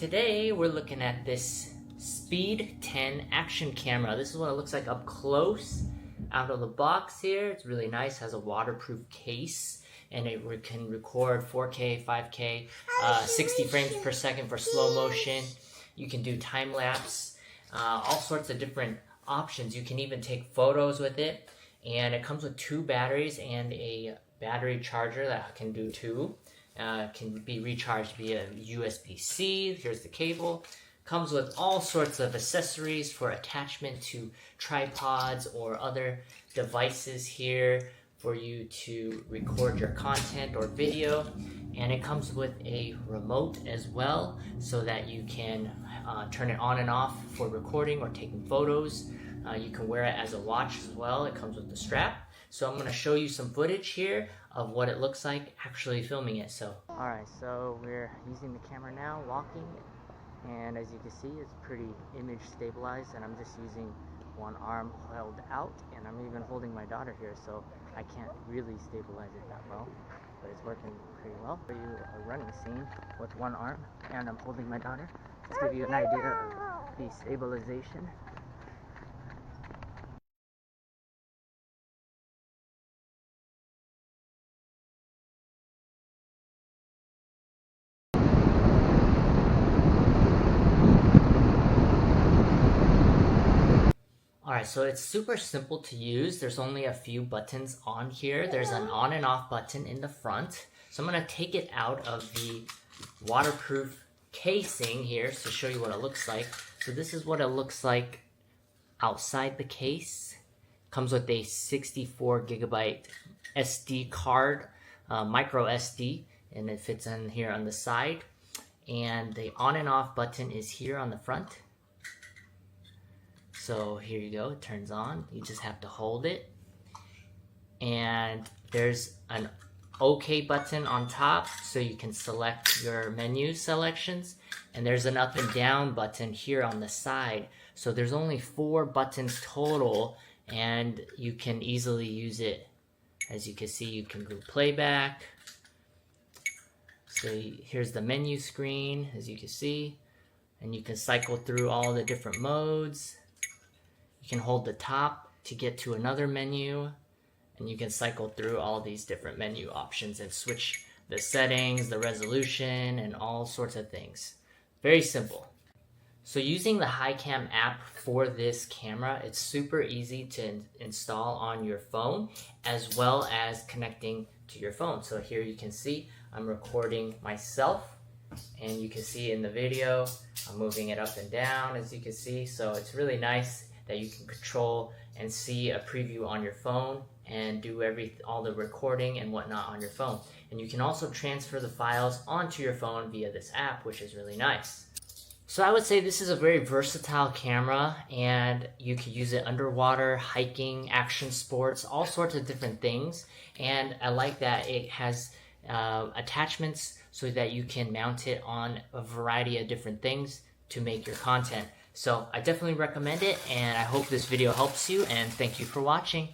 Today we're looking at this SPEED10 action camera. This is what it looks like up close out of the box here. It's really nice, has a waterproof case, and it can record 4K, 5K, 60 frames per second for slow motion. You can do time lapse, all sorts of different options. You can even take photos with it, and it comes with 2 batteries and a battery charger that can do 2. Can be recharged via USB-C. Here's the cable. Comes with all sorts of accessories for attachment to tripods or other devices here for you to record your content or video. And it comes with a remote as well, so that you can turn it on and off for recording or taking photos. You can wear it as a watch as well. It comes with the strap. So I'm going to show you some footage here of what it looks like actually filming it. Alright, so we're using the camera now, walking, and as you can see, it's pretty image stabilized, and I'm just using one arm held out, and I'm even holding my daughter here, so I can't really stabilize it that well, but it's working pretty well. For you, a running scene with one arm, and I'm holding my daughter, just to give you an idea of the stabilization. Alright, so it's super simple to use. There's only a few buttons on here. There's an on and off button in the front. So I'm going to take it out of the waterproof casing here to show you what it looks like. So this is what it looks like outside the case. Comes with a 64 gigabyte SD card, micro SD, and it fits in here on the side. And the on and off button is here on the front. So here you go, it turns on. You just have to hold it. And there's an OK button on top, so you can select your menu selections. And there's an up and down button here on the side. So there's only 4 buttons total, and you can easily use it. As you can see, you can do playback. So here's the menu screen, as you can see. And you can cycle through all the different modes. You can hold the top to get to another menu, and you can cycle through all these different menu options and switch the settings, the resolution, and all sorts of things. Very simple. So using the Hiicam app for this camera, it's super easy to install on your phone, as well as connecting to your phone. So here you can see I'm recording myself, and you can see in the video I'm moving it up and down, as you can see. So it's really nice that you can control and see a preview on your phone and do all the recording and whatnot on your phone. And you can also transfer the files onto your phone via this app, which is really nice. So I would say this is a very versatile camera, and you can use it underwater, hiking, action sports, all sorts of different things. And I like that it has attachments so that you can mount it on a variety of different things to make your content. So I definitely recommend it, and I hope this video helps you, and thank you for watching.